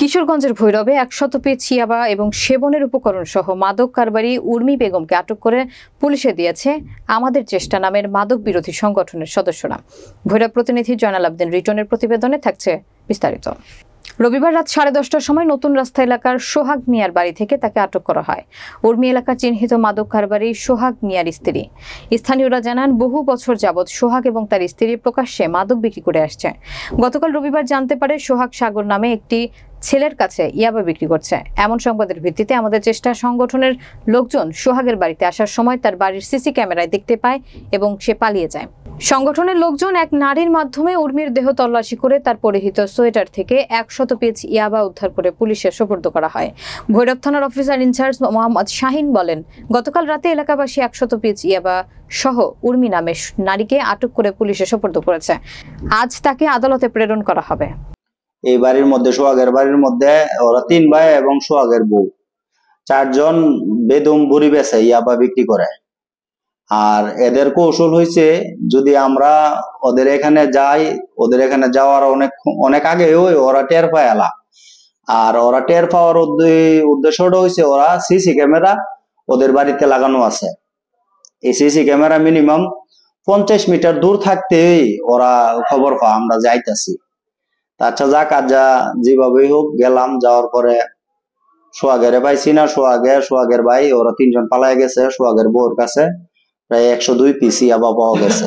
কিশোরগঞ্জের ভৈরবে 100 পিস ইয়াবা এবং সেবনের উপকরণ সহ মাদক কারবারি উর্মি বেগমকে আটক করে পুলিশে দিয়েছে আমাদের চেষ্টা নামের মাদক বিরোধী সংগঠনের সদস্যরা। ভৈরব প্রতিনিধি জয়নাল আবদিন রিটনের প্রতিবেদনে থাকছে বিস্তারিত। রবিবার রাত 10:30টার সময় নতুন রাস্তা এলাকার সোহাগ মিয়ার বাড়ি থেকে তাকে আটক করা হয়। উর্মি এলাকার চিহ্নিত মাদক কারবারি সোহাগ মিয়ার স্ত্রী। স্থানীয়রা জানান, বহু বছর যাবৎ সোহাগ এবং তার স্ত্রী প্রকাশ্যে মাদক বিক্রি করে আসছে। গতকাল রবিবার জানতে পারে সোহাগ সাগর নামে একটি ছেলের কাছে ইয়াবা বিক্রি করছে। এমন সংবাদের ভিত্তিতে আমাদের চেষ্টা সংগঠনের লোকজন সোহাগের বাড়িতে আসার সময় তার বাড়ির সিসি ক্যামেরায় দেখতে পায় এবং সে পালিয়ে যায়। সংগঠনের লোকজন এক নারীর মাধ্যমে উর্মির দেহ তল্লাশি করে তার পরিহিত সোয়েটার থেকে 100 পিস ইয়াবা উদ্ধার করে পুলিশে সোপর্দ করা হয়। ভৈরব থানার অফিসার ইনচার্জ মোহাম্মদ শাহিন বলেন, গতকাল রাতে এলাকাবাসী 100 পিস ইয়াবা সহ উর্মি নামে নারীকে আটক করে পুলিশে সোপর্দ করেছে। আজ তাকে আদালতে প্রেরণ করা হবে। এই বাড়ির মধ্যে সোহাগের বাড়ির মধ্যে ওরা 3 ভাই এবং সোহাগের বউ 4 জন বেদম বুড়ি বেচে ইয়াবা বিক্রি করে। আর এদের কৌশল হয়েছে, যদি আমরা ওদের এখানে যাই, ওদের এখানে যাওয়ার অনেক আগে ওরা টের পায় এলা। আর ওরা টের পাওয়ার উদ্দেশ্যটা হয়েছে, ওরা সিসি ক্যামেরা ওদের বাড়িতে লাগানো আছে। এই সিসি ক্যামেরা মিনিমাম 50 মিটার দূর থাকতেই ওরা খবর পায় আমরা যাইতাছি। আচ্ছা যাক, যা যেভাবেই হোক গেলাম। যাওয়ার পরে সোহাগের পাইছি না, সোহাগের ভাই ওরা 3 জন পালায় গেছে। সোহাগের বউর কাছে প্রায় 102 পিস ইয়াবা পাওয়া গেছে।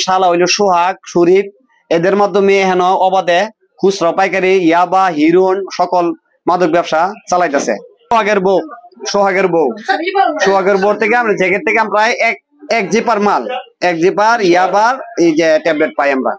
শালা হইলো সোহাগ শরীফ, এদের মাধ্যমে হেন অবাধে খুচরা পাইকারি ইয়াবা হিরোইন সকল মাদক ব্যবসা চালাইতেছে। সোহাগের বউ থেকে আমরা জ্যাকেট থেকে আমরা এক জিপার মাল, এক জিপার ইয়াবার এই যে ট্যাবলেট পাই আমরা।